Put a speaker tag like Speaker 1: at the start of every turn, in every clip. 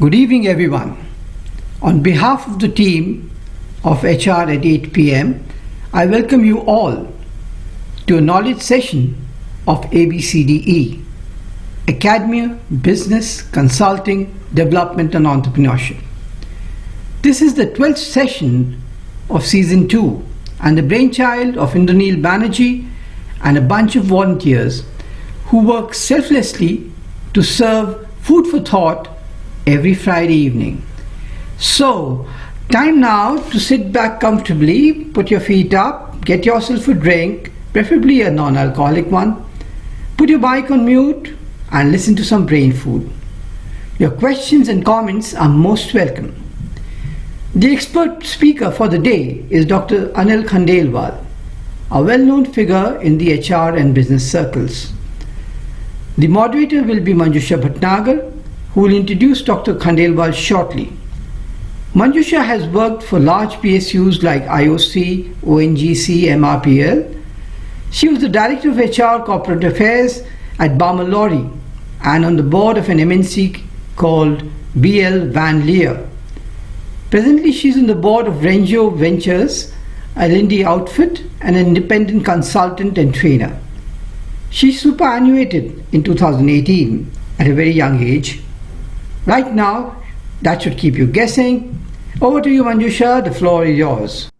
Speaker 1: Good evening, everyone. On behalf of the team of HR at 8 p.m., I welcome you all to a knowledge session of ABCDE, Academia, Business, Consulting, Development and Entrepreneurship. This is the 12th session of Season 2 and the brainchild of Indranil Banerjee and a bunch of volunteers who work selflessly to serve food for thought every Friday evening. So, time now to sit back comfortably, put your feet up, get yourself a drink, preferably a non-alcoholic one, put your bike on mute and listen to some brain food. Your questions and comments are most welcome. The expert speaker for the day is Dr. Anil Khandelwal, a well-known figure in the HR and business circles. The moderator will be Manjusha Bhatnagar, who will introduce Dr. Khandelwal shortly. Manjusha has worked for large PSUs like IOC, ONGC, MRPL. She was the Director of HR Corporate Affairs at Balmer Lorry and on the board of an MNC called BL Van Leer. Presently, she is on the board of Renjo Ventures, a Lindy outfit, and an independent consultant and trainer. She superannuated in 2018 at a very young age. Right now, that should keep you guessing. Over to you, Manjusha. The floor is yours.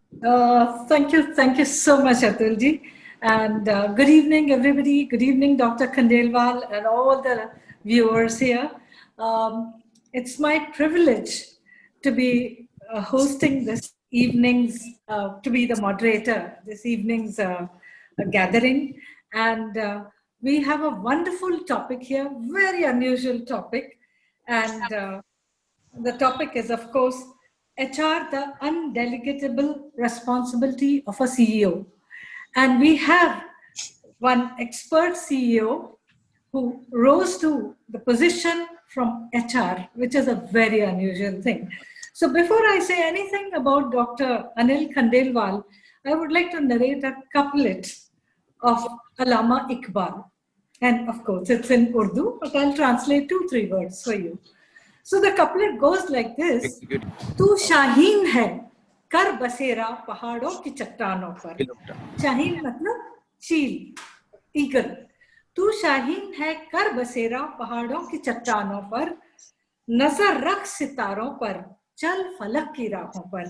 Speaker 2: Thank you so much, Atulji. And good evening, everybody. Good evening, Dr. Khandelwal and all the viewers here. It's my privilege to be hosting this evening's, to be the moderator, this evening's gathering. And we have a wonderful topic here, very unusual topic. And the topic is, of course, HR, the undelegatable responsibility of a CEO. And we have one expert CEO who rose to the position from HR, which is a very unusual thing. So before I say anything about Dr. Anil Khandelwal, I would like to narrate a couplet of Allama Iqbal. And of course, it's in Urdu, but I'll translate 2-3 words for you. So the couplet goes like this: "Tu Shaheen hai, kar basera pahadon ki chattanon par." Shaheen matlab cheel, eagle. "Tu Shaheen hai, kar basera pahadon ki chattanon par, nazar rakh sitaron par, chal falak ki raahon par."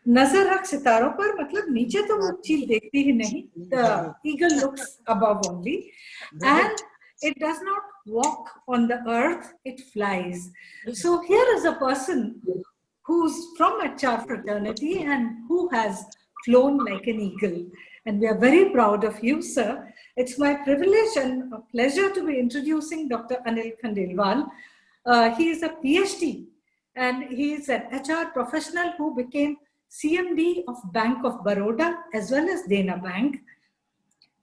Speaker 2: नजर रख सितारों पर मतलब नीचे तो वो चील देखती ही नहीं. The eagle looks above only, and it does not walk on the earth, it flies. So here is a person who's from HR fraternity and who has flown like an eagle. And we are very proud of you, sir. It's my privilege and a pleasure to be introducing Dr. Anil Khandelwal. He is a PhD and he is an HR professional who became CMD of Bank of Baroda as well as Dena Bank.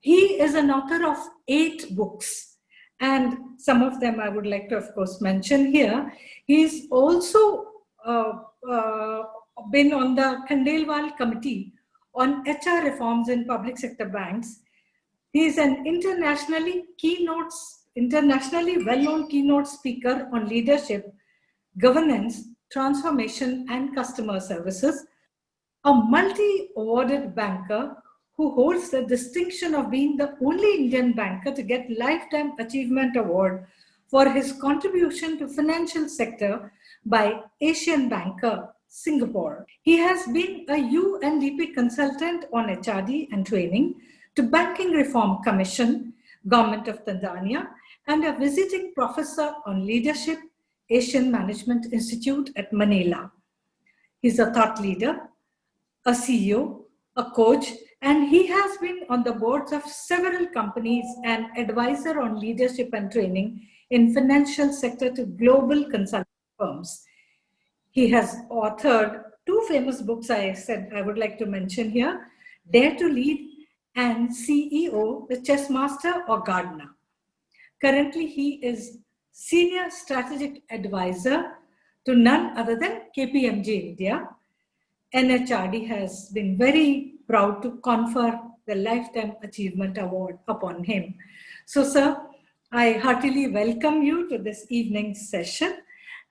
Speaker 2: He is an author of 8 books, and some of them I would like to, of course, mention here. He's also been on the Khandelwal Committee on HR reforms in public sector banks. He is an internationally well-known keynote speaker on leadership, governance, transformation, and customer services. A multi-awarded banker who holds the distinction of being the only Indian banker to get Lifetime Achievement Award for his contribution to financial sector by Asian Banker, Singapore. He has been a UNDP consultant on HRD and training to Banking Reform Commission, Government of Tanzania, and a visiting professor on leadership, Asian Management Institute at Manila. He's a thought leader, a CEO, a coach, and he has been on the boards of several companies and advisor on leadership and training in financial sector to global consulting firms. He has authored 2 famous books I said I would like to mention here, Dare to Lead and CEO, the Chess Master or Gardener. Currently, he is Senior Strategic Advisor to none other than KPMG India. NHRD has been very proud to confer the Lifetime Achievement Award upon him. So, sir, I heartily welcome you to this evening's session.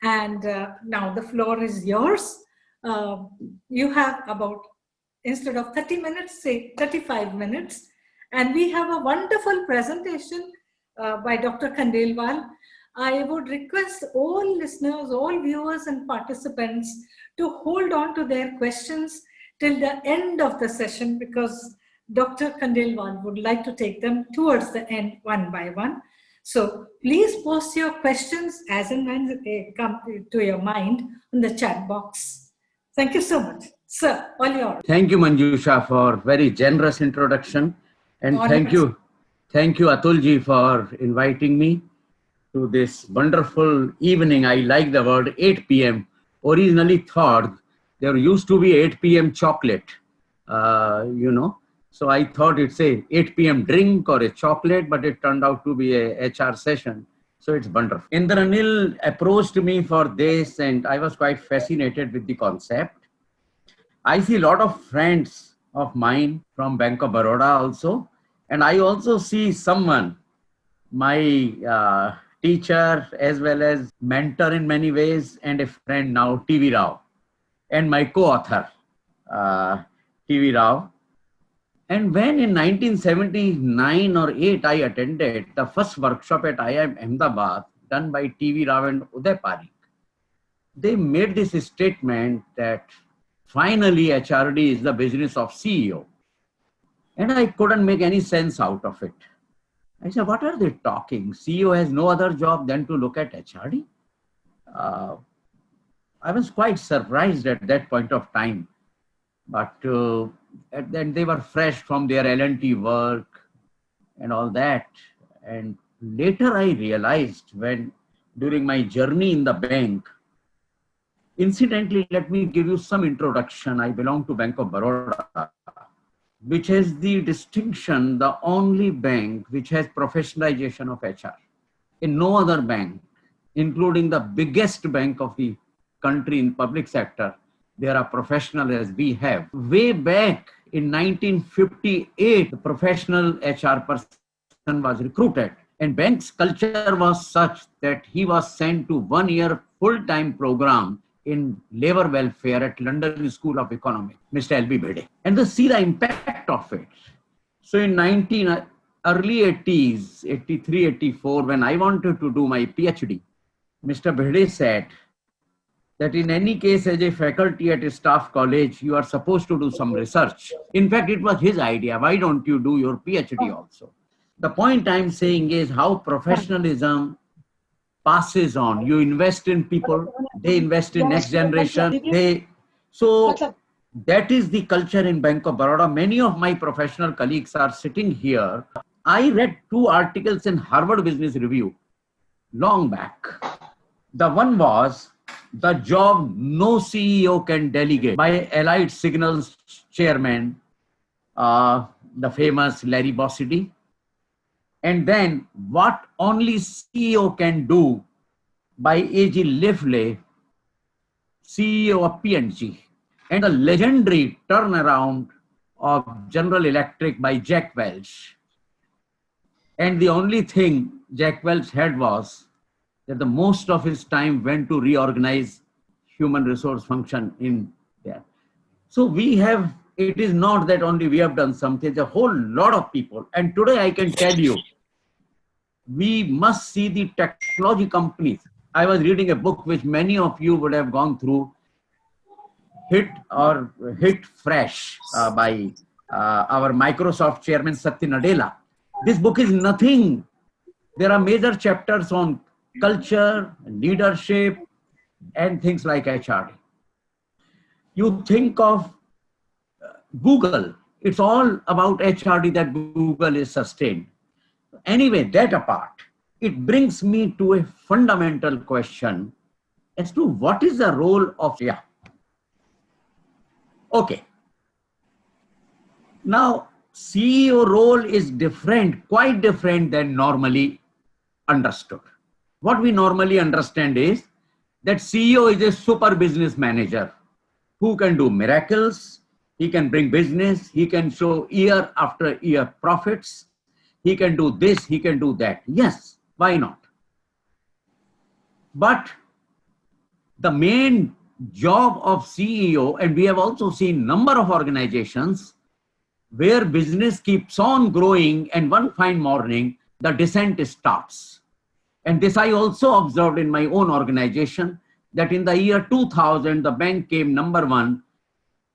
Speaker 2: And now the floor is yours. You have about, instead of 30 minutes, say 35 minutes. And we have a wonderful presentation by Dr. Khandelwal. I would request all listeners, all viewers and participants to hold on to their questions till the end of the session, because Dr. Khandelwal would like to take them towards the end one by one. So please post your questions as and when they come to your mind on the chat box. Thank you so much. Sir, all yours.
Speaker 3: Thank you, Manjusha, for very generous introduction. And thank you, Atulji, for inviting me to this wonderful evening. I like the word 8 p.m. Originally thought there used to be 8 p.m. chocolate, So I thought it's a 8 p.m. drink or a chocolate, but it turned out to be a HR session. So it's wonderful. Indranil approached me for this, and I was quite fascinated with the concept. I see a lot of friends of mine from Bank of Baroda also. And I also see someone, my teacher as well as mentor in many ways, and a friend now, TV Rao, and my co-author, TV Rao. And when in 1979 or 8, I attended the first workshop at IIM Ahmedabad done by TV Rao and Uday Parikh, they made this statement that finally HRD is the business of CEO. And I couldn't make any sense out of it. I said, what are they talking? CEO has no other job than to look at HRD? I was quite surprised at that point of time. But then they were fresh from their L&T work and all that. And later I realized when, during my journey in the bank, incidentally, let me give you some introduction. I belong to Bank of Baroda, which has the distinction, the only bank which has professionalization of HR. In no other bank, including the biggest bank of the country in public sector, there are professionals as we have. Way back in 1958, the professional HR person was recruited, and bank's culture was such that he was sent to 1 year full-time program in labor welfare at London School of Economics, Mr. L.B. Bhede. And to see the impact of it. So in early 80s, 83, 84, when I wanted to do my PhD, Mr. Bhede said that in any case, as a faculty at a staff college, you are supposed to do some research. In fact, it was his idea. Why don't you do your PhD also? The point I'm saying is how professionalism passes on. You invest in people, they invest in next generation. So that is the culture in Bank of Baroda. Many of my professional colleagues are sitting here. I read 2 articles in Harvard Business Review long back. The one was The Job No CEO Can Delegate by Allied Signals chairman, the famous Larry Bossidy. And then What Only CEO Can Do by A.G. Lifley, CEO of P&G. And the legendary turnaround of General Electric by Jack Welch. And the only thing Jack Welch had was that the most of his time went to reorganize human resource function in there. So we have, it is not that only we have done something, there's a whole lot of people. And today I can tell you, we must see the technology companies. I was reading a book which many of you would have gone through, Hit Fresh by our Microsoft chairman Satya Nadella. This book is nothing. There are major chapters on culture, leadership, and things like HRD. You think of Google, it's all about HRD that Google is sustained. Anyway, that apart, it brings me to a fundamental question as to what is the role of, Okay. Now, CEO role is different, quite different than normally understood. What we normally understand is that CEO is a super business manager who can do miracles, he can bring business, he can show year after year profits, he can do this, he can do that. Yes, why not? But The main job of CEO, and we have also seen number of organizations where business keeps on growing and one fine morning, the descent starts. And this I also observed in my own organization, that in the year 2000, the bank came number one,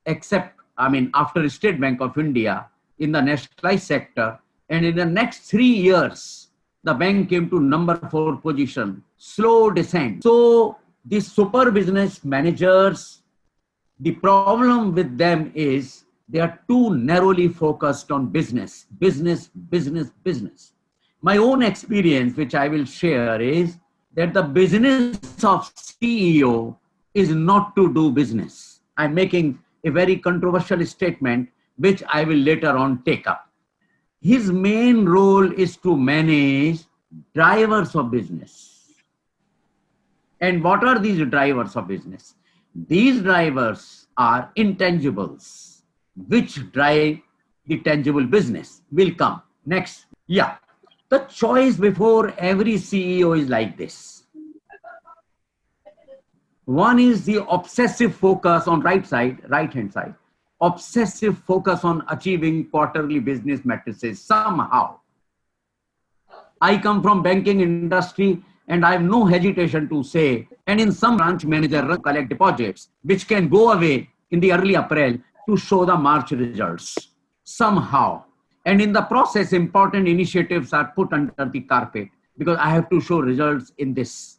Speaker 3: after State Bank of India in the nationalized sector. And in the next 3 years, the bank came to number 4 position, slow descent. So these super business managers, the problem with them is they are too narrowly focused on business. My own experience, which I will share, is that the business of CEO is not to do business. I'm making a very controversial statement, which I will later on take up. His main role is to manage drivers of business. And what are these drivers of business? These drivers are intangibles, which drive the tangible business. Will come. Next. Yeah. The choice before every CEO is like this. One is the obsessive focus on right-hand side. Obsessive focus on achieving quarterly business matrices somehow. I come from banking industry and I have no hesitation to say, and in some branch manager collect deposits, which can go away in the early April to show the March results somehow. And in the process, important initiatives are put under the carpet because I have to show results in this.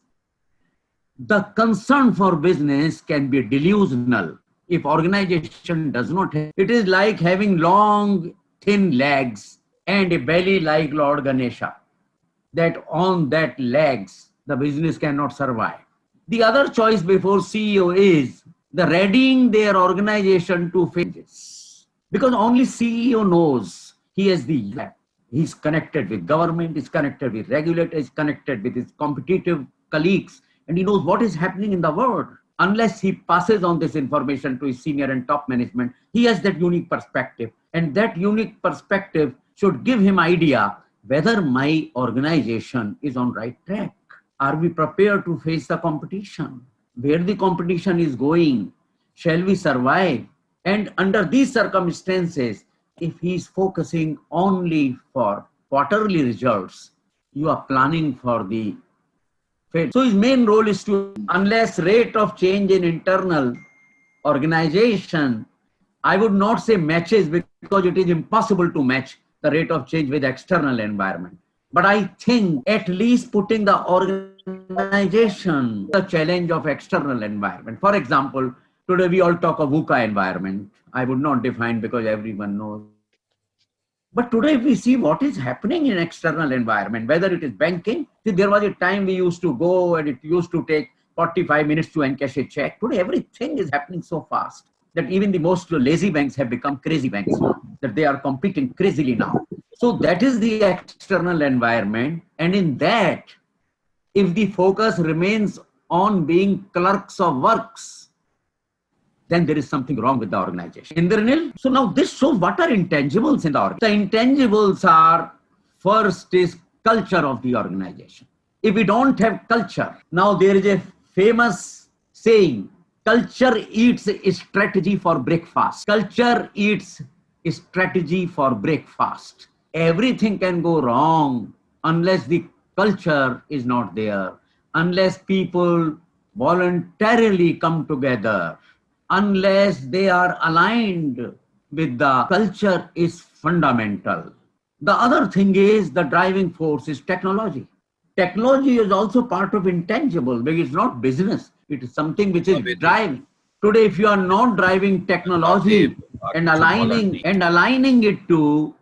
Speaker 3: The concern for business can be delusional if organization does not have. It is like having long, thin legs and a belly like Lord Ganesha, that on that legs, the business cannot survive. The other choice before CEO is the readying their organization to face. Because only CEO knows. He's connected with government, he's connected with regulators, he's connected with his competitive colleagues, and he knows what is happening in the world. Unless he passes on this information to his senior and top management, he has that unique perspective. And that unique perspective should give him idea whether my organization is on right track. Are we prepared to face the competition? Where the competition is going? Shall we survive? And under these circumstances, if he's focusing only for quarterly results, you are planning for the fail. So his main role is to, unless rate of change in internal organization, I would not say matches because it is impossible to match the rate of change with external environment. But I think at least putting the organization, the challenge of external environment. For example, today we all talk of VUCA environment. I would not define because everyone knows. But today we see what is happening in external environment, whether it is banking. See, there was a time we used to go and it used to take 45 minutes to encash a check. Today everything is happening so fast that even the most lazy banks have become crazy banks now, that they are competing crazily now. So that is the external environment. And in that, if the focus remains on being clerks of works, then there is something wrong with the organization. Indranil, so now this shows what are intangibles in the organization. The intangibles are, first is culture of the organization. If we don't have culture, now there is a famous saying, culture eats a strategy for breakfast. Culture eats a strategy for breakfast. Everything can go wrong unless the culture is not there, unless people voluntarily come together, unless they are aligned with the culture is fundamental. The other thing is the driving force is technology. Technology is also part of intangible, because it's not business. It is something which is driving. Today, if you are not driving technology and aligning it to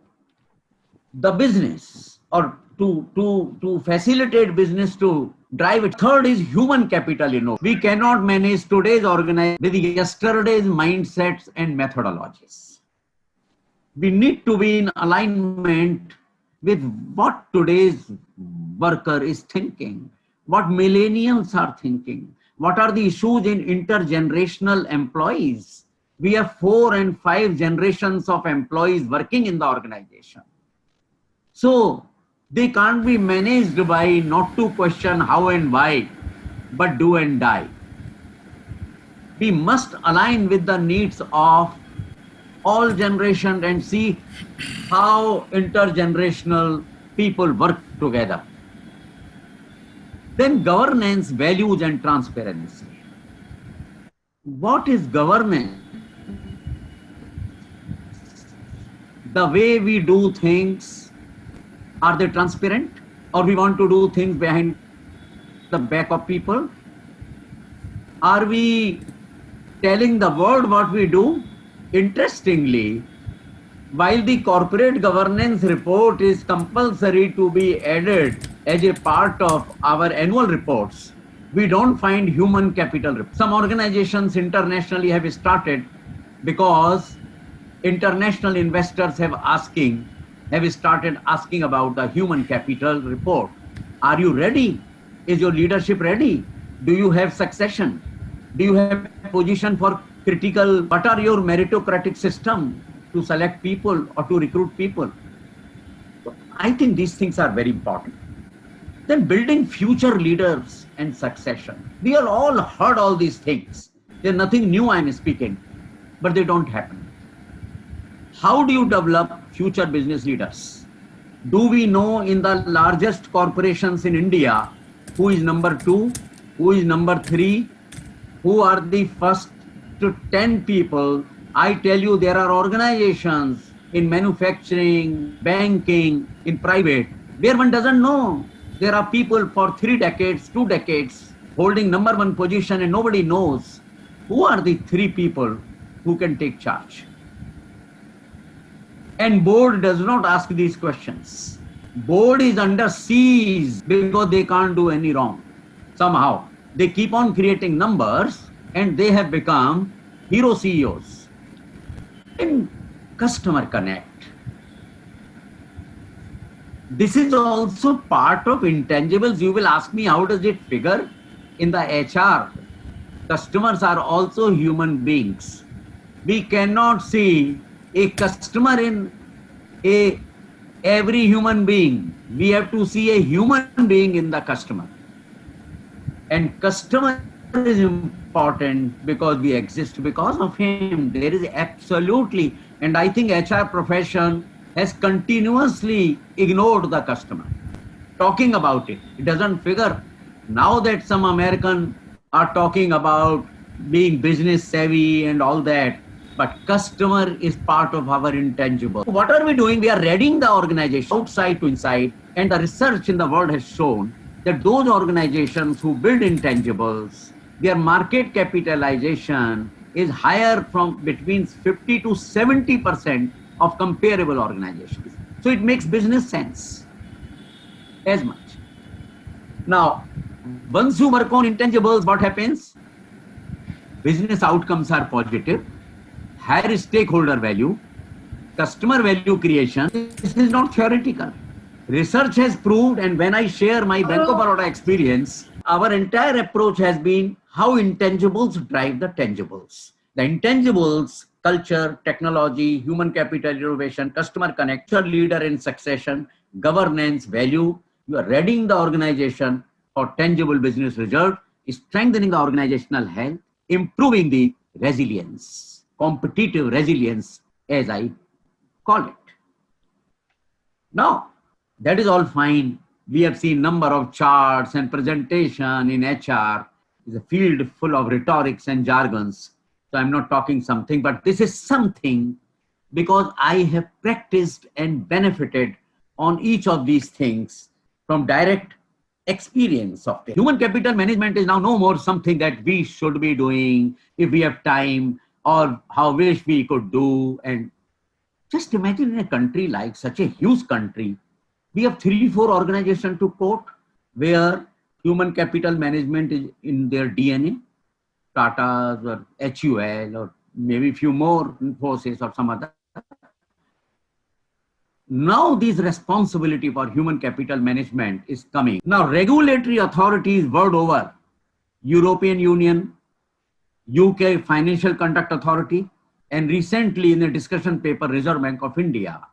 Speaker 3: the business or to facilitate business to drive it. Third is human capital. We cannot manage today's organization with yesterday's mindsets and methodologies. We need to be in alignment with what today's worker is thinking, what millennials are thinking, what are the issues in intergenerational employees. We have 4 and 5 generations of employees working in the organization. So they can't be managed by not to question how and why, but do and die. We must align with the needs of all generations and see how intergenerational people work together. Then governance, values, and transparency. What is governance? The way we do things, are they transparent? Or we want to do things behind the back of people? Are we telling the world what we do? Interestingly, while the corporate governance report is compulsory to be added as a part of our annual reports, we don't find human capital. Some organizations internationally have started because international investors have started asking about the human capital report. Are you ready? Is your leadership ready? Do you have succession? Do you have position for critical? What are your meritocratic system to select people or to recruit people? So I think these things are very important. Then building future leaders and succession. We have all heard all these things. There's nothing new I'm speaking, but they don't happen. How do you develop future business leaders? Do we know in the largest corporations in India, who is number 2, who is number 3, who are the first to 10 people? I tell you, there are organizations in manufacturing, banking, in private, where one doesn't know. There are people for 3 decades, 2 decades, holding number 1 position and nobody knows who are the 3 people who can take charge. And board does not ask these questions. Board is under siege because they can't do any wrong. Somehow, they keep on creating numbers and they have become hero CEOs. In customer connect, this is also part of intangibles. You will ask me, how does it figure in the HR? Customers are also human beings. We cannot see a customer in every human being. We have to see a human being in the customer. And customer is important because we exist because of him. There is absolutely, and I think HR profession has continuously ignored the customer. Talking about it, it doesn't figure. Now that some Americans are talking about being business savvy and all that, but customer is part of our intangible. What are we doing? We are readying the organization outside to inside, and the research in the world has shown that those organizations who build intangibles, their market capitalization is higher from between 50 to 70% of comparable organizations. So it makes business sense as much. Now, once you work on intangibles, what happens? Business outcomes are positive, higher stakeholder value, customer value creation. This is not theoretical. Research has proved, and when I share my Bank of Baroda experience, our entire approach has been how intangibles drive the tangibles. The intangibles, culture, technology, human capital, innovation, customer connect, leader in succession, governance, value. You are readying the organization for tangible business result, strengthening the organizational health, improving the resilience, competitive resilience, as I call it. Now, that is all fine. We have seen number of charts and presentation in HR. It's a field full of rhetorics and jargons. So I'm not talking something, but this is something because I have practiced and benefited on each of these things from direct experience of it. Human capital management is now no more something that we should be doing if we have time or how wish we could do. And just imagine in a country like such a huge country, we have 3-4 organizations to quote where human capital management is in their DNA, Tata's or HUL or maybe a few more, Infosys or some other. Now this responsibility for human capital management is coming. Now regulatory authorities world over, European Union, UK Financial Conduct Authority, and recently in the discussion paper, Reserve Bank of India,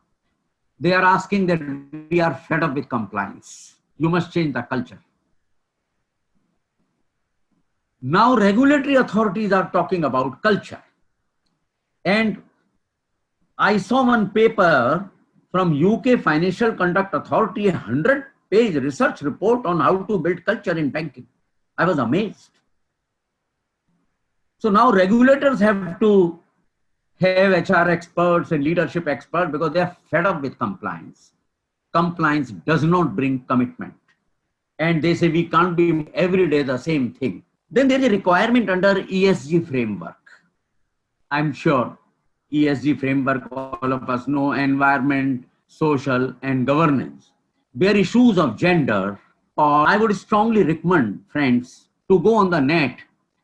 Speaker 3: they are asking that we are fed up with compliance. You must change the culture. Now regulatory authorities are talking about culture. And I saw one paper from UK Financial Conduct Authority, a 100-page research report on how to build culture in banking. I was amazed. So now regulators have to have HR experts and leadership experts because they are fed up with compliance. Compliance does not bring commitment. And they say we can't be every day the same thing. Then there is a requirement under ESG framework. I'm sure ESG framework, all of us know, environment, social, and governance. Where issues of gender, or I would strongly recommend friends to go on the net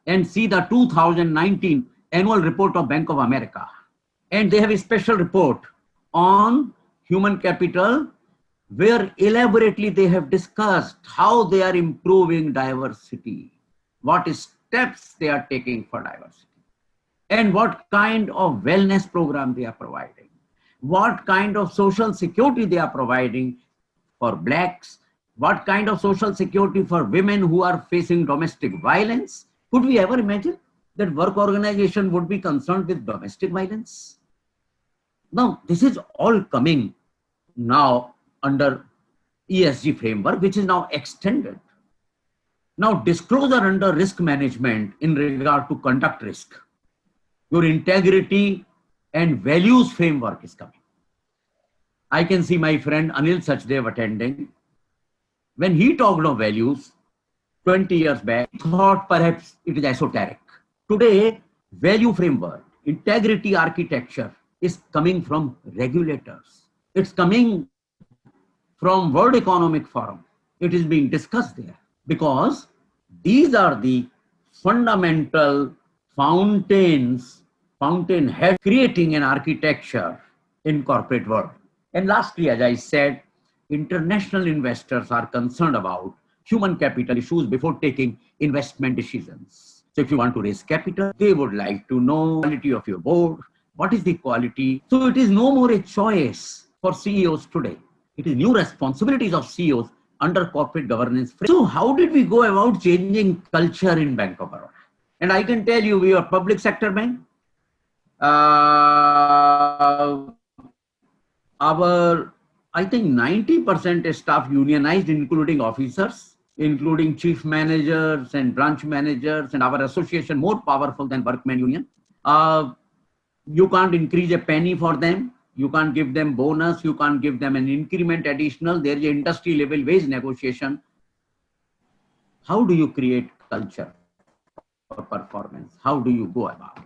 Speaker 3: and see the 2019 annual report of Bank of America. And they have a special report on human capital where elaborately they have discussed how they are improving diversity, what steps they are taking for diversity, and what kind of wellness program they are providing, what kind of social security they are providing for blacks, what kind of social security for women who are facing domestic violence. Could we ever imagine that work organization would be concerned with domestic violence? Now, this is all coming now under ESG framework, which is now extended. Now, disclosure under risk management in regard to conduct risk. Your integrity and values framework is coming. I can see my friend Anil Sachdev attending. When he talked of values 20 years back, he thought perhaps it is esoteric. Today, value framework, integrity architecture is coming from regulators. It's coming from World Economic Forum. It is being discussed there because these are the fundamental fountainhead creating an architecture in corporate world. And lastly, as I said, international investors are concerned about human capital issues before taking investment decisions. So if you want to raise capital, they would like to know the quality of your board. What is the quality? So it is no more a choice for CEOs today. It is new responsibilities of CEOs under corporate governance. So how did we go about changing culture in Bank of Baroda? And I can tell you, we are a public sector bank. I think 90% is staff unionized, including officers, including chief managers and branch managers, and our association more powerful than Workmen Union. You can't increase a penny for them. You can't give them bonus. You can't give them an increment additional. There is an industry level wage negotiation. How do you create culture for performance? How do you go about?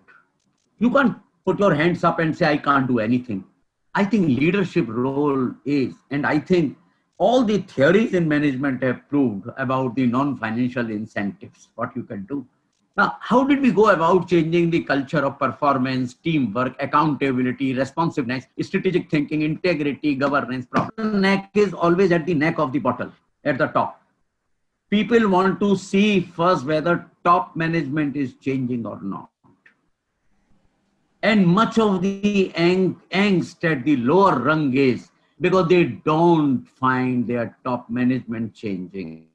Speaker 3: You can't put your hands up and say, I can't do anything. I think leadership role is, and I think all the theories in management have proved about the non-financial incentives, what you can do. Now, how did we go about changing the culture of performance, teamwork, accountability, responsiveness, strategic thinking, integrity, governance? The neck is always at the neck of the bottle, at the top. People want to see first whether top management is changing or not. And much of the angst at the lower rung is because they don't find their top management changing.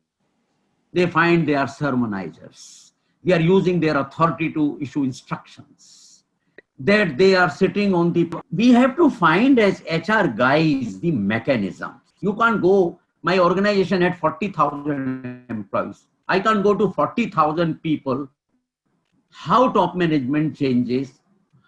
Speaker 3: They find they are sermonizers. They are using their authority to issue instructions. That they are sitting on the... We have to find as HR guys the mechanisms. You can't go... My organization had 40,000 employees. I can't go to 40,000 people. How top management changes?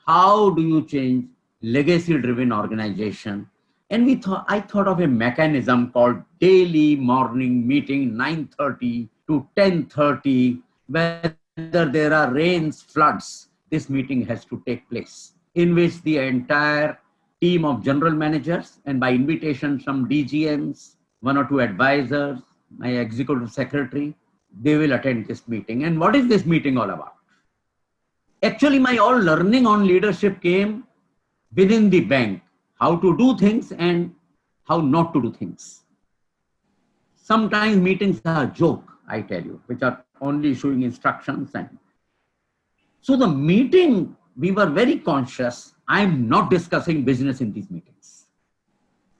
Speaker 3: How do you change legacy-driven organization? And I thought of a mechanism called daily morning meeting, 9:30 to 10:30, whether there are rains, floods, this meeting has to take place, in which the entire team of general managers and by invitation some DGMs, 1 or 2 advisors, my executive secretary, they will attend this meeting. And what is this meeting all about? Actually, my all learning on leadership came within the bank, how to do things and how not to do things. Sometimes meetings are a joke, I tell you, which are only issuing instructions. And so the meeting, we were very conscious, I'm not discussing business in these meetings.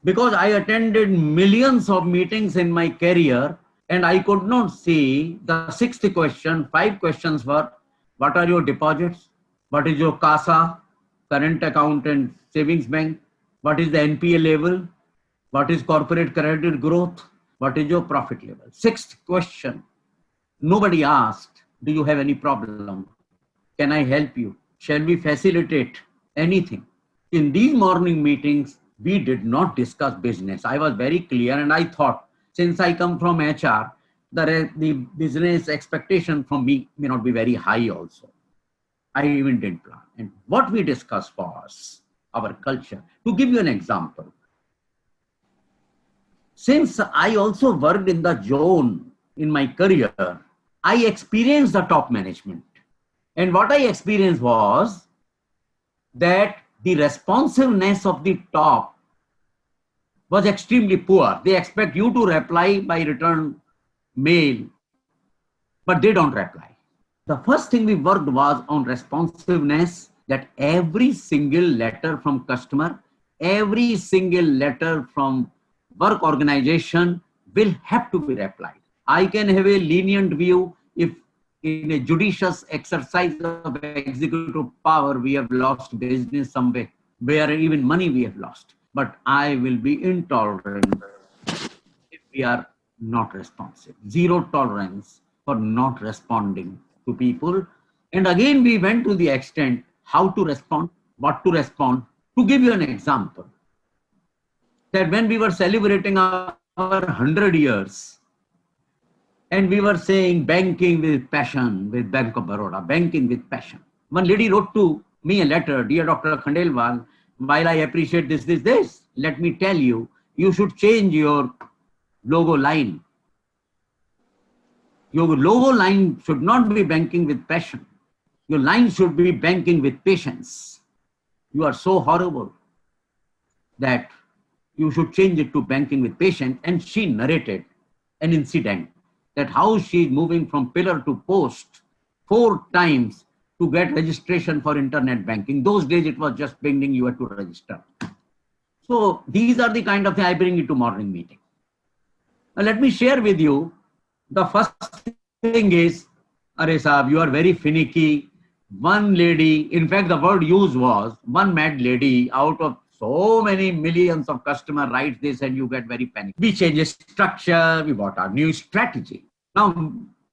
Speaker 3: Because I attended millions of meetings in my career And I could not see the sixth question. 5 questions were, what are your deposits? What is your CASA, current account and savings bank? What is the NPA level? What is corporate credit growth? What is your profit level? Sixth question. Nobody asked, do you have any problem? Can I help you? Shall we facilitate anything? In these morning meetings, we did not discuss business. I was very clear and I thought, since I come from HR, the business expectation from me may not be very high also. I even didn't plan. And what we discussed was our culture. To give you an example, since I also worked in the zone in my career, I experienced the top management. And what I experienced was that the responsiveness of the top was extremely poor. They expect you to reply by return mail, but they don't reply. The first thing we worked was on responsiveness, that every single letter from customer, every single letter from work organization will have to be replied. I can have a lenient view if in a judicious exercise of executive power, we have lost business somewhere, where even money we have lost. But I will be intolerant if we are not responsive. Zero tolerance for not responding to people. And again, we went to the extent how to respond, what to respond. To give you an example, that when we were celebrating our 100 years, and we were saying banking with passion with Bank of Baroda, banking with passion. One lady wrote to me a letter, dear Dr. Khandelwal, while I appreciate this, let me tell you, you should change your logo line. Your logo line should not be banking with passion. Your line should be banking with patience. You are so horrible that you should change it to banking with patience. And she narrated an incident, that how she is moving from pillar to post 4 times to get registration for internet banking. Those days it was just beginning, you had to register. So these are the kind of things I bring into morning meeting. Now let me share with you, the first thing is, Are Sahab, you are very finicky. One lady, in fact the word used was, one mad lady out of so many millions of customer writes this and you get very panicked. We change structure, we bought our new strategy. Now,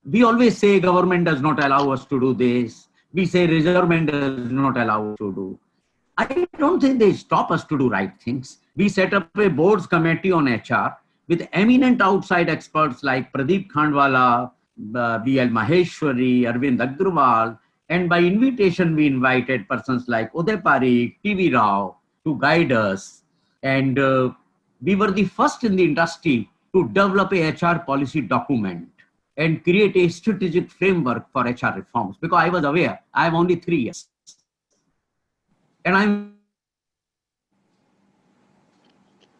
Speaker 3: we always say government does not allow us to do this. We say Reserve Bank does not allow us to do. I don't think they stop us to do right things. We set up a boards committee on HR with eminent outside experts like Pradeep Khandwala, B.L. Maheshwari, Arvind Agrawal, and by invitation we invited persons like Uday Parikh, T.V. Rao, to guide us. And we were the first in the industry to develop a HR policy document and create a strategic framework for HR reforms, because I was aware I have only 3 years. And I'm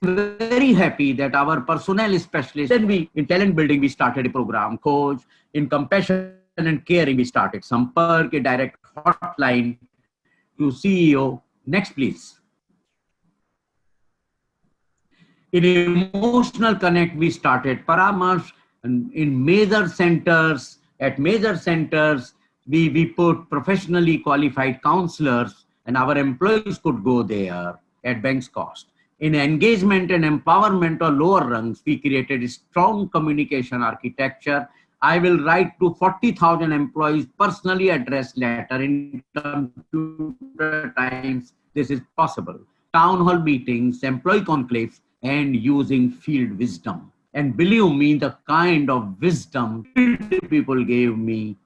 Speaker 3: very happy that our personnel specialists, then in talent building, we started a program, Coach. In compassion and caring, we started Sampark, a direct hotline to CEO. Next, please. In emotional connect, we started Paramarsh. In major centers, at major centers, we put professionally qualified counselors and our employees could go there at bank's cost. In engagement and empowerment or lower rungs, we created a strong communication architecture. I will write to 40,000 employees, personally address letter in computer times. This is possible. Town hall meetings, employee conclaves, and using field wisdom. And believe me, the kind of wisdom people gave me,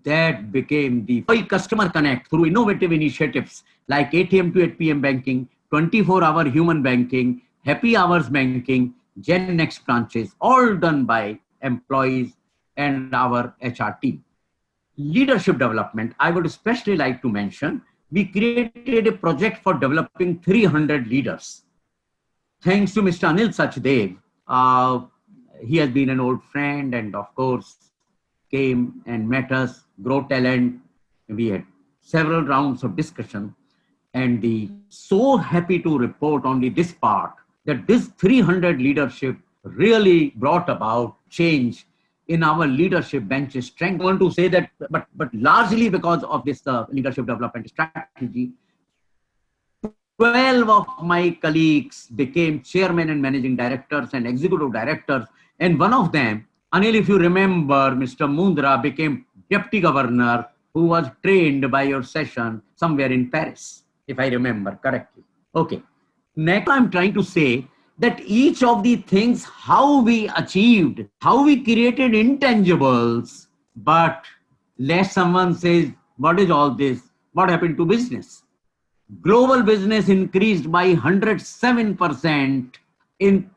Speaker 3: that became the customer connect through innovative initiatives like ATM to 8 p.m. banking, 24-hour human banking, happy hours banking, Gen Next branches, all done by employees and our HR team. Leadership development, I would especially like to mention, we created a project for developing 300 leaders. Thanks to Mr. Anil Sachdev, he has been an old friend and of course came and met us, grow talent. We had several rounds of discussion and so happy to report only this part that this 300 leadership really brought about change in our leadership bench strength. I want to say that, but largely because of this leadership development strategy, 12 of my colleagues became chairman and managing directors and executive directors. And one of them, Anil, if you remember, Mr. Mundra became deputy governor, who was trained by your session somewhere in Paris, if I remember correctly. Okay. Next, I'm trying to say that each of the things, how we achieved, how we created intangibles, but lest someone says, what is all this? What happened to business? Global business increased by 107% in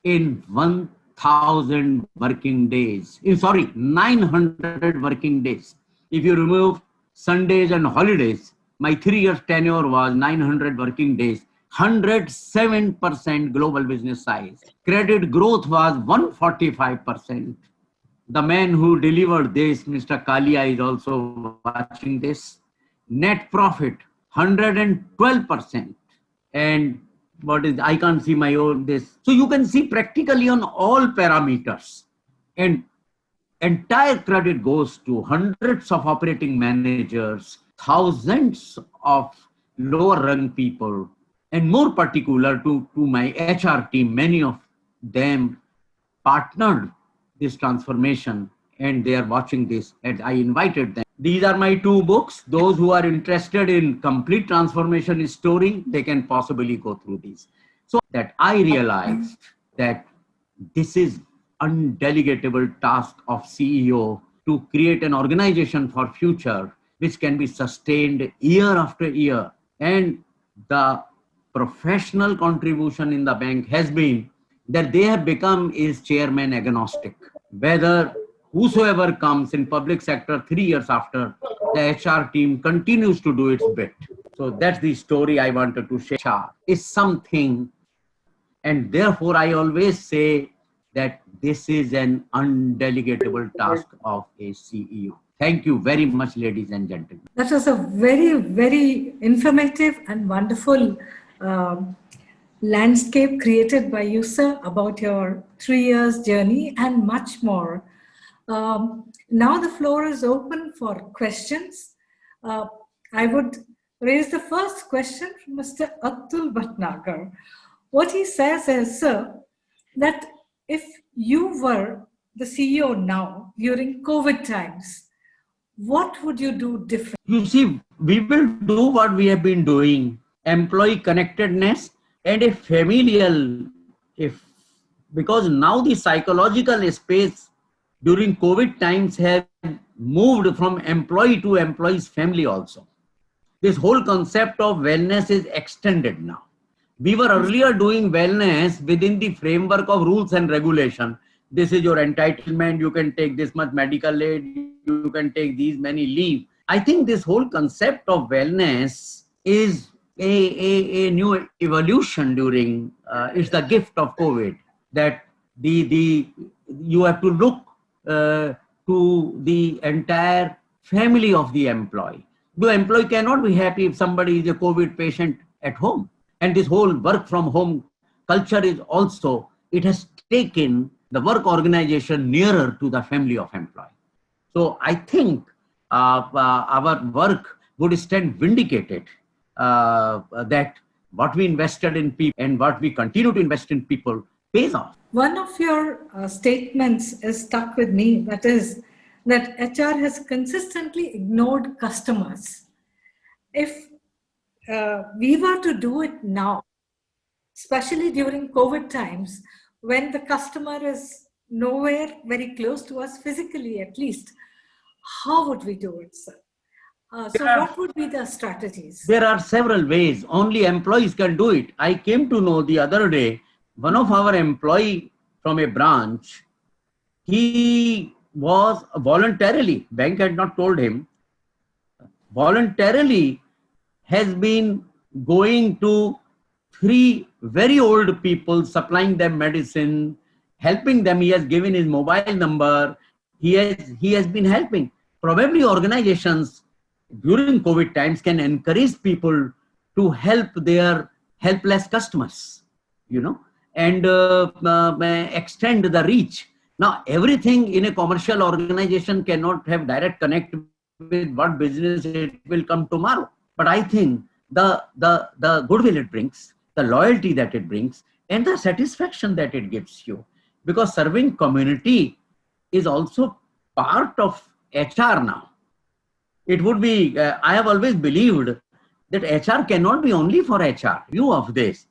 Speaker 3: 1,000 working days. Sorry, 900 working days. If you remove Sundays and holidays, my 3 years tenure was 900 working days, 107% global business size. Credit growth was 145%. The man who delivered this, Mr. Kalia, is also watching this. Net profit, 112%. And what is, I can't see my own this. So you can see practically on all parameters. And entire credit goes to hundreds of operating managers, thousands of lower rung people, and more particular to my HR team. Many of them partnered this transformation, and they are watching this, and I invited them. These are my 2 books. Those who are interested in complete transformation story, they can possibly go through these. So that I realized that this is undelegatable task of CEO to create an organization for future which can be sustained year after year. And the professional contribution in the bank has been that they have become is chairman agnostic. Whether whosoever comes in public sector 3 years after, the HR team continues to do its bit. So that's the story I wanted to share. Is something, and therefore I always say that this is an undelegatable task of a CEO. Thank you very much, ladies and gentlemen.
Speaker 2: That was a very, very informative and wonderful landscape created by you, sir, about your 3 years journey and much more. Now the floor is open for questions. I would raise the first question from Mr. Atul Bhatnagar. What he says is, sir, that if you were the CEO now during COVID times, what would you do different?
Speaker 3: You see, we will do what we have been doing, employee connectedness and a familial, because now the psychological space during COVID times have moved from employee to employee's family also. This whole concept of wellness is extended now. We were earlier doing wellness within the framework of rules and regulation. This is your entitlement, you can take this much medical aid, you can take these many leave. I think this whole concept of wellness is a new evolution during, it's the gift of COVID, that you have to look to the entire family of the employee. The employee cannot be happy if somebody is a COVID patient at home. And this whole work from home culture is also, it has taken the work organization nearer to the family of employee. So I think our work would stand vindicated that what we invested in people and what we continue to invest in people pays off.
Speaker 2: One of your statements is stuck with me, that is that HR has consistently ignored customers. If we were to do it now, especially during COVID times, when the customer is nowhere very close to us physically at least, how would we do it, sir? What would be the strategies?
Speaker 3: There are several ways. Only employees can do it. I came to know the other day, one of our employee from a branch, he was voluntarily, bank had not told him, voluntarily has been going to 3 very old people, supplying them medicine, helping them. He has given his mobile number. He has been helping. Probably organizations during COVID times can encourage people to help their helpless customers, and extend the reach. Now, everything in a commercial organization cannot have direct connect with what business it will come tomorrow. But I think the goodwill it brings, the loyalty that it brings, and the satisfaction that it gives you. Because serving community is also part of HR now. It would be, I have always believed that HR cannot be only for HR, view of this.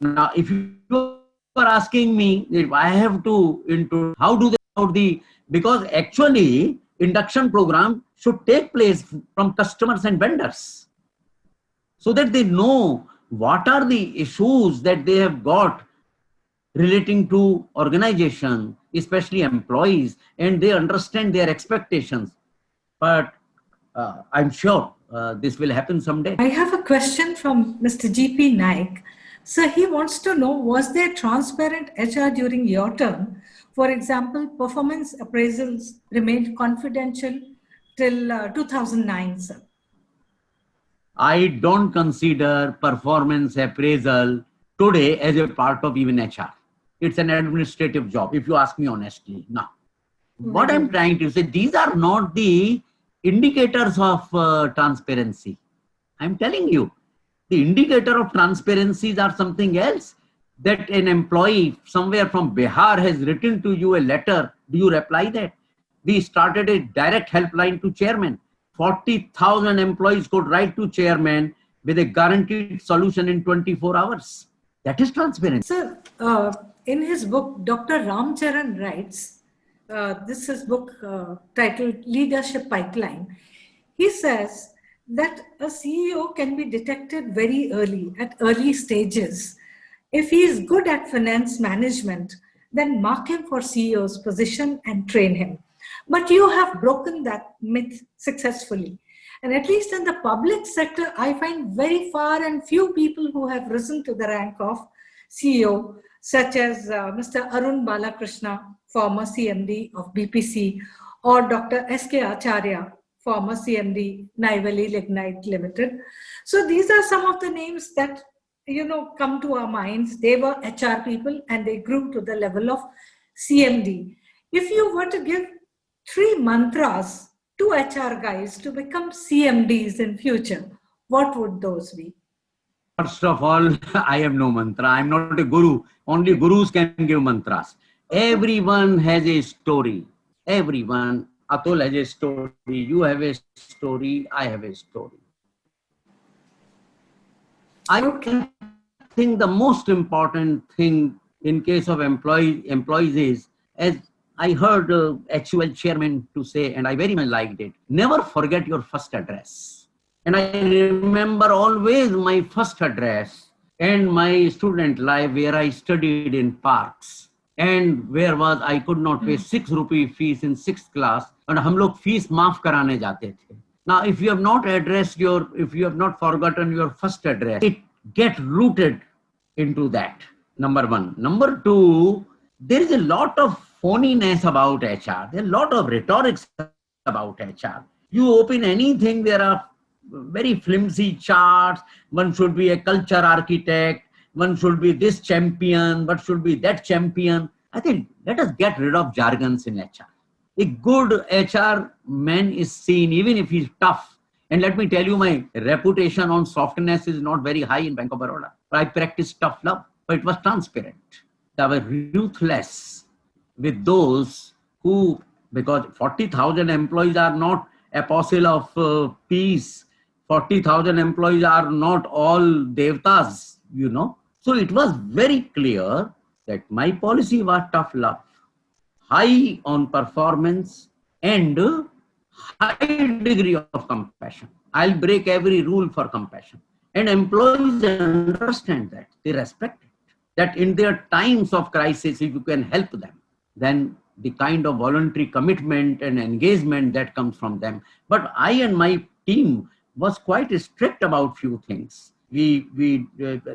Speaker 3: Now, if you are asking me if I have to, how do they, because actually induction program should take place from customers and vendors so that they know what are the issues that they have got relating to organization, especially employees, and they understand their expectations. But I'm sure this will happen someday.
Speaker 2: I have a question from Mr. G.P. Naik. So he wants to know, was there transparent HR during your term? For example, performance appraisals remained confidential till 2009, sir.
Speaker 3: I don't consider performance appraisal today as a part of even HR. It's an administrative job, if you ask me honestly. Now, what I'm trying to say, these are not the indicators of transparency. I'm telling you, the indicator of transparencies are something else. That an employee somewhere from Bihar has written to you a letter, do you reply that? We started a direct helpline to chairman. 40,000 employees could write to chairman with a guaranteed solution in 24 hours. That is transparency.
Speaker 2: Sir, in his book, Dr. Ram Charan writes, this is book titled Leadership Pipeline. He says that a CEO can be detected very early, at early stages. If he is good at finance management, then mark him for CEO's position and train him. But you have broken that myth successfully. And at least in the public sector, I find very far and few people who have risen to the rank of CEO, such as Mr. Arun Balakrishna, former CMD of BPC, or Dr. S.K. Acharya, former CMD, Naivalli Lignite Limited. So these are some of the names that come to our minds. They were HR people and they grew to the level of CMD. If you were to give 3 mantras to HR guys to become CMDs in future, what would those be?
Speaker 3: First of all, I have no mantra. I'm not a guru. Only gurus can give mantras. Everyone has a story. Everyone. Atul has a story. You have a story. I have a story. I think the most important thing in case of employees is, as I heard HUL chairman to say, and I very much liked it, never forget your first address. And I remember always my first address and my student life where I studied in parks. And where was I could not pay 6 rupee fees in 6th class, and हम लोग fees माफ कराने जाते थे. Now, if you have not forgotten your first address, it get rooted into that. Number one. Number two, there is a lot of phoniness about HR. There are a lot of rhetorics about HR. You open anything, there are very flimsy charts. One should be a culture architect. One should be this champion. One should be that champion. I think let us get rid of jargons in HR. A good HR man is seen, even if he's tough. And let me tell you, my reputation on softness is not very high in Bank of Baroda. I practice tough love, but it was transparent. They were ruthless with those who, because 40,000 employees are not apostle of peace. 40,000 employees are not all devtas, So it was very clear that my policy was tough love, high on performance and high degree of compassion. I'll break every rule for compassion. And employees understand that. They respect it. That in their times of crisis, if you can help them, then the kind of voluntary commitment and engagement that comes from them. But I and my team was quite strict about few things. They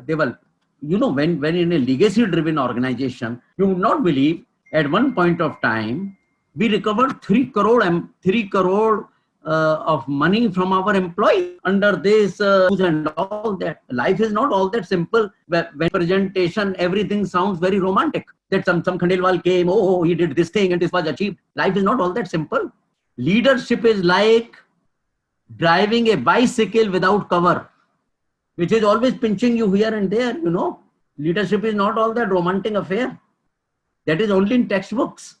Speaker 3: were, when in a legacy-driven organization, you would not believe, at one point of time, we recovered 3 crore of money from our employees under this and all that. Life is not all that simple. When presentation, everything sounds very romantic. that some Khandelwal came, oh, he did this thing and this was achieved. Life is not all that simple. Leadership is like driving a bicycle without cover, which is always pinching you here and there, you know. Leadership is not all that romantic affair. That is only in textbooks.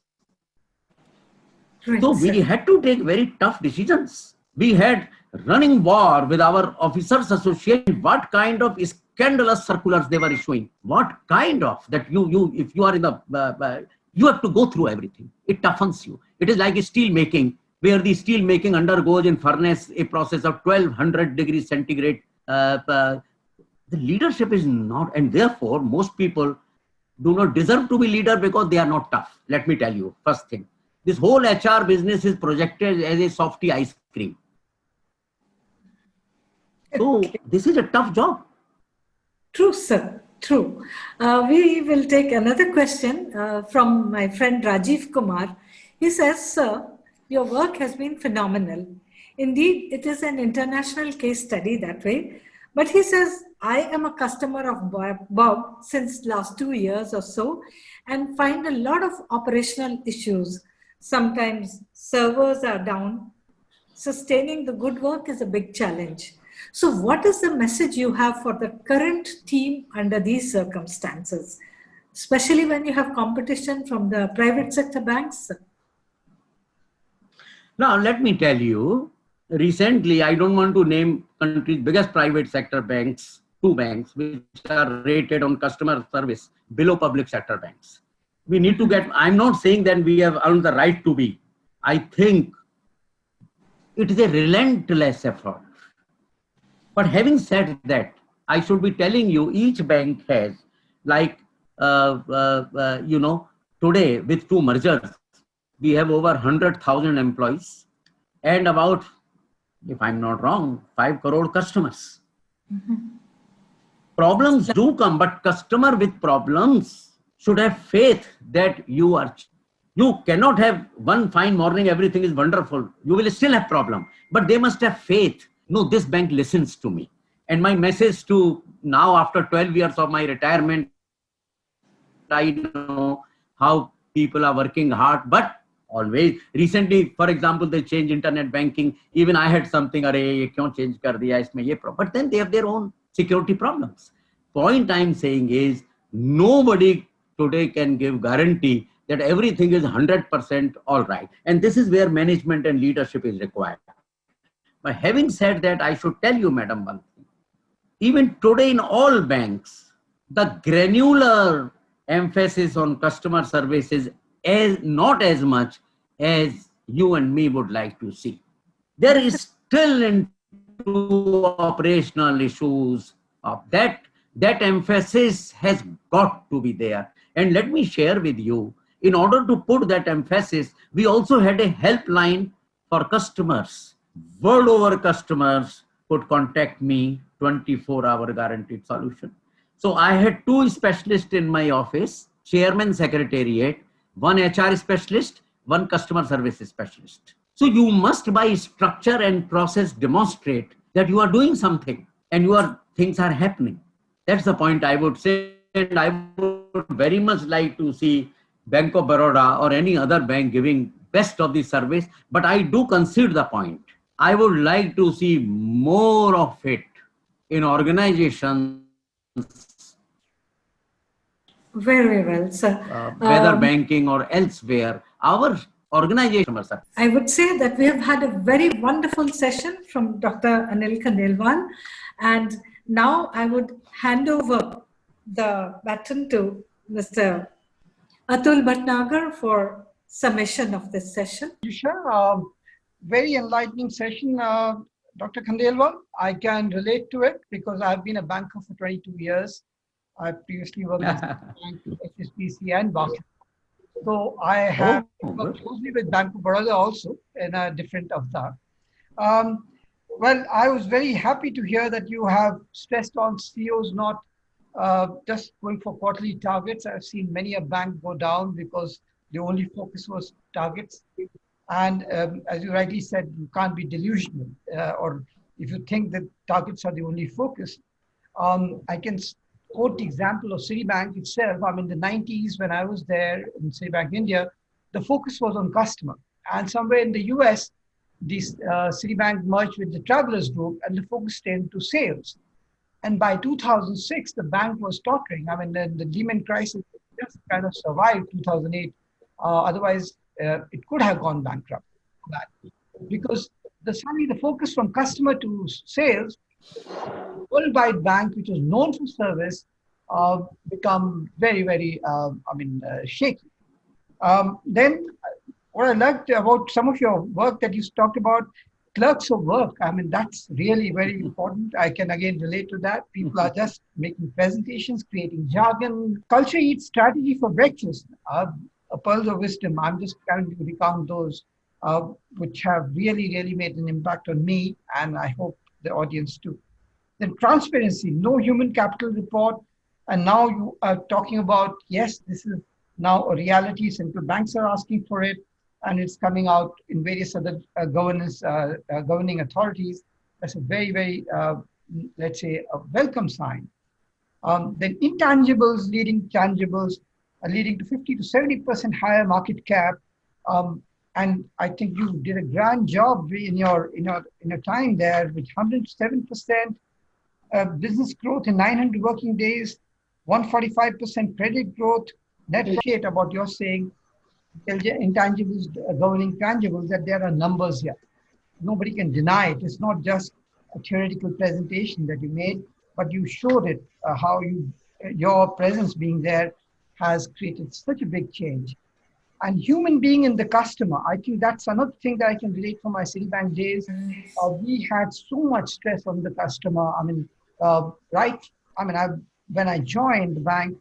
Speaker 2: Right,
Speaker 3: So we had to take very tough decisions. We had running war with our officers association, what kind of scandalous circulars they were issuing. What kind of, that if you are in the, you have to go through everything. It toughens you. It is like steel making, where the steel making undergoes in furnace a process of 1200 degrees centigrade. The leadership is not, and therefore most people do not deserve to be leader because they are not tough. Let me tell you, first thing. This whole HR business is projected as a softy ice cream. So this is a tough job.
Speaker 2: True, sir. True. We will take another question from my friend Rajiv Kumar. He says, sir, your work has been phenomenal. Indeed, it is an international case study that way. But he says, I am a customer of Bob since last 2 years or so and find a lot of operational issues. Sometimes servers are down. Sustaining the good work is a big challenge. So what is the message you have for the current team under these circumstances, especially when you have competition from the private sector banks?
Speaker 3: Now, let me tell you, recently, I don't want to name country's biggest private sector banks, 2 banks, which are rated on customer service below public sector banks. We need to get, I'm not saying that we have earned the right to be. I think it is a relentless effort. But having said that, I should be telling you, each bank has, like, you know, today with 2 mergers, we have over 100,000 employees and about, if I'm not wrong, 5 crore customers. Problems do come, but customer with problems should have faith that you cannot have one fine morning, everything is wonderful. You will still have problem, but they must have faith. No, this bank listens to me. And my message to now, after 12 years of my retirement, I know how people are working hard, but always, recently, for example, they changed internet banking. Even I had something, but then they have their own security problems. Point I'm saying is, nobody today can give guarantee that everything is 100% all right. And this is where management and leadership is required. But having said that, I should tell you, Madam Bantri, even today in all banks, the granular emphasis on customer service is not as much as you and me would like to see. There is still into operational issues of that emphasis has got to be there. And let me share with you, in order to put that emphasis, we also had a helpline for customers. World over customers could contact me, 24-hour guaranteed solution. So I had 2 specialists in my office, chairman secretariat, 1 HR specialist, 1 customer service specialist. So you must, by structure and process, demonstrate that you are doing something and things are happening. That's the point I would say. And I would very much like to see Bank of Baroda or any other bank giving best of the service. But I do concede the point. I would like to see more of it in organizations.
Speaker 2: Very well, sir.
Speaker 3: Whether banking or elsewhere, our organization.
Speaker 2: I would say that we have had a very wonderful session from Dr. Anil Khandelwal. And now I would hand over the baton to Mr. Atul Bhatnagar for summation of this session.
Speaker 1: Sure. Very enlightening session, Dr. Khandelwal. I can relate to it because I've been a banker for 22 years. I previously worked in bank, HSBC and Barclays. So I have worked closely with Bank of Baroda also in a different avatar. Well, I was very happy to hear that you have stressed on CEOs not just going for quarterly targets. I've seen many a bank go down because the only focus was targets. And as you rightly said, you can't be delusional. Or if you think that targets are the only focus, I can quote the example of Citibank itself. I mean, the 90s when I was there in Citibank India, the focus was on customer. And somewhere in the US, this Citibank merged with the Travelers Group and the focus turned to sales. And by 2006, the bank was tottering. I mean, the Lehman crisis just kind of survived 2008. Otherwise, it could have gone bankrupt. Because suddenly the focus from customer to sales, worldwide bank, which was known for service, become very, very, shaky. Then what I liked about some of your work that you talked about, clerks of work, I mean, that's really very important. I can again relate to that. People are just making presentations, creating jargon. Culture eats strategy for breakfast. Pearls of wisdom. I'm just trying to recount those which have really, really made an impact on me, and I hope the audience too. Then transparency, no human capital report. And now you are talking about, yes, this is now a reality. Central banks are asking for it, and it's coming out in various other governing authorities. That's a very, very, let's say, a welcome sign. Then intangibles leading tangibles, leading to 50 to 70% higher market cap. And I think you did a grand job in your time there with 107% business growth in 900 working days, 145% credit growth. That appreciate about your saying intangibles governing tangibles, that there are numbers here. Nobody can deny it. It's not just a theoretical presentation that you made, but you showed it how your presence being there has created such a big change. And human being in the customer, I think that's another thing that I can relate from my Citibank days. We had so much stress on the customer. I mean, when I joined the bank,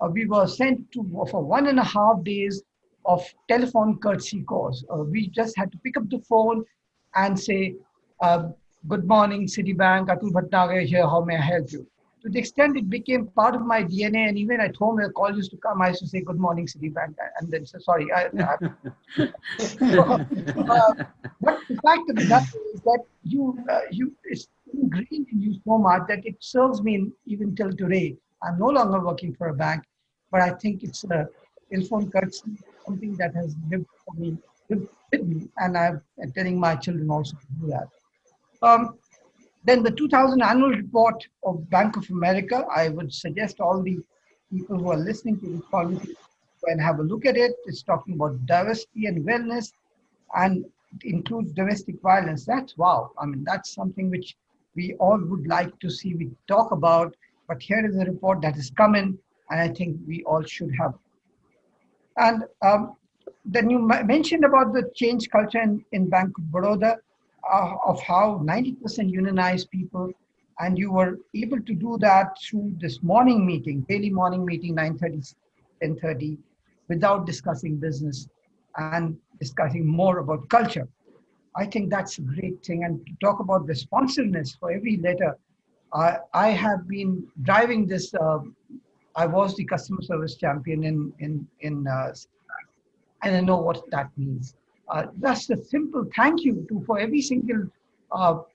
Speaker 1: we were sent to for 1.5 days of telephone courtesy calls. We just had to pick up the phone and say, good morning, Citibank, Atul Bhatnagar here, how may I help you? To the extent it became part of my DNA, and even at home, when a call used to come, I used to say, good morning, Citibank, and then say, sorry. But the fact of the matter is that it's ingrained in you so much that it serves me even till today. I'm no longer working for a bank, but I think it's a telephone courtesy, something that has lived with me, and I'm telling my children also to do that. Then the 2000 annual report of Bank of America, I would suggest all the people who are listening to this conversation go and have a look at it. It's talking about diversity and wellness, and it includes domestic violence. That's wow. I mean, that's something which we all would like to see, we talk about, but here is a report that is coming, and I think we all should have. And then you mentioned about the change culture in Bank of Baroda, of how 90% unionized people, and you were able to do that through this morning meeting, daily morning meeting, 9:30, 10:30, without discussing business and discussing more about culture. I think that's a great thing. And to talk about responsiveness for every letter, I have been driving this. I was the customer service champion and I know what that means. Just a simple thank you for every single,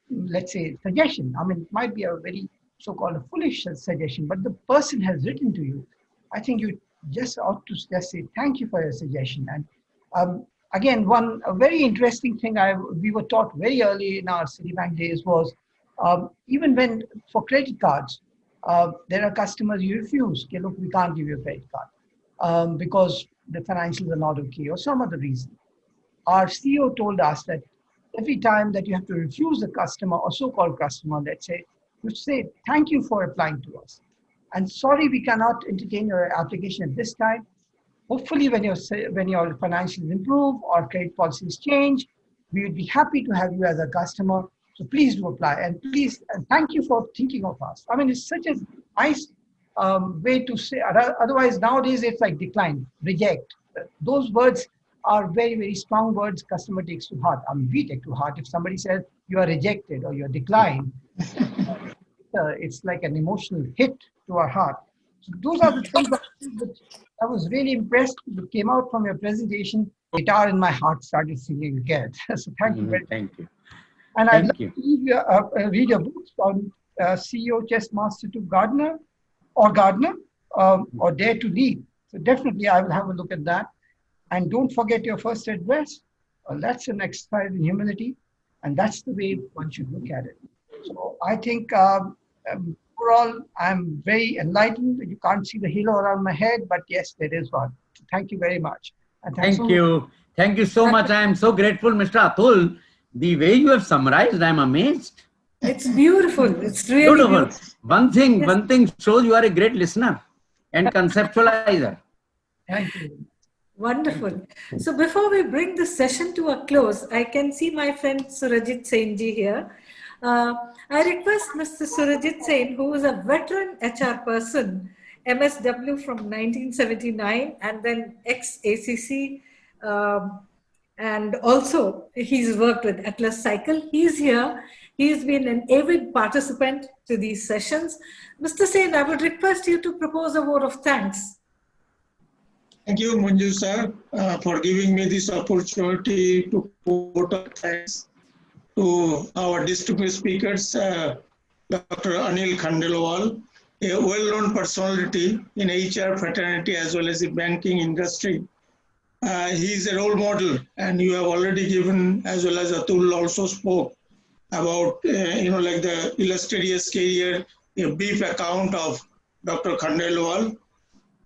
Speaker 1: let's say, suggestion. I mean, it might be a very so-called a foolish suggestion, but the person has written to you. I think you just ought to just say thank you for your suggestion. And again, a very interesting thing we were taught very early in our Citibank days was even when for credit cards, there are customers you refuse. Okay, look, we can't give you a credit card because the financials are not okay or some other reason. Our CEO told us that every time that you have to refuse a customer or so-called customer, let's say, you say, thank you for applying to us. And sorry, we cannot entertain your application at this time. Hopefully, when your financials improve or credit policies change, we would be happy to have you as a customer. So please do apply. And please, and thank you for thinking of us. I mean, it's such a nice way to say, otherwise nowadays it's like decline, reject. Those words are very, very strong words customer takes to heart. I mean, we take to heart. If somebody says you are rejected or you are declined, it's like an emotional hit to our heart. So those are the things that I was really impressed that came out from your presentation. Guitar in my heart started singing again. So thank you very much.
Speaker 3: Thank you.
Speaker 1: And I'd like to read your books on CEO Chess Master to Gardner. or Gardner, or Dare to Lead. So definitely I will have a look at that. And don't forget your first address. Well, that's an exercise in humility, and that's the way one should look at it. So I think overall, I'm very enlightened. You can't see the halo around my head, but yes, there is one. So thank you very much. And thanks
Speaker 3: Thank you. Thank you so much. I am so grateful, Mr. Atul. The way you have summarized, I'm amazed.
Speaker 2: It's beautiful. It's really
Speaker 3: Beautiful.
Speaker 2: beautiful.
Speaker 3: One thing shows you are a great listener and conceptualizer.
Speaker 1: Thank you.
Speaker 2: Wonderful. So before we bring this session to a close, I can see my friend Surajit Sainji here. I request Mr. Surajit Sain, who is a veteran HR person, MSW from 1979 and then ex-ACC, and also he's worked with Atlas Cycle. He's here. He's been an avid participant to these sessions. Mr. Sain, I would request you to propose a vote of thanks.
Speaker 4: Thank you, Manju sir, for giving me this opportunity to vote thanks to our distinguished speakers, Dr. Anil Khandelwal, a well-known personality in HR fraternity as well as the banking industry. He is a role model, and you have already given, as well as Atul also spoke about, like the illustrious career, a brief account of Dr. Khandelwal.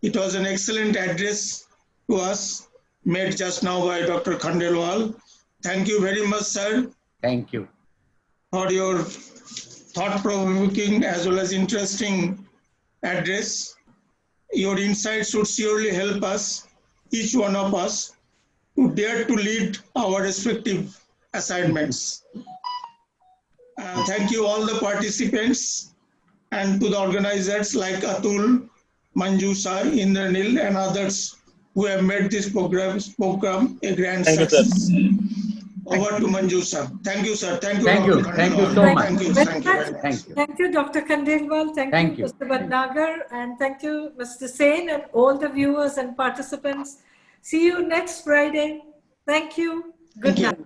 Speaker 4: It was an excellent address to us, made just now by Dr. Khandelwal. Thank you very much, sir.
Speaker 3: Thank you.
Speaker 4: For your thought-provoking as well as interesting address. Your insights should surely help us, each one of us, to dare to lead our respective assignments. Thank you all the participants and to the organizers like Atul, Manjusa, Indranil, and others who have made this program a grand success. Over to Manjusa. Thank you, sir. Thank you.
Speaker 3: Thank you. Thank you so much.
Speaker 4: Thank you. Thank you very much.
Speaker 3: Thank you.
Speaker 2: Thank you, Dr. Khandelwal. Thank you, Mr. Bhatnagar. And thank you, Mr. Sain, and all the viewers and participants. See you next Friday. Thank you. Good night.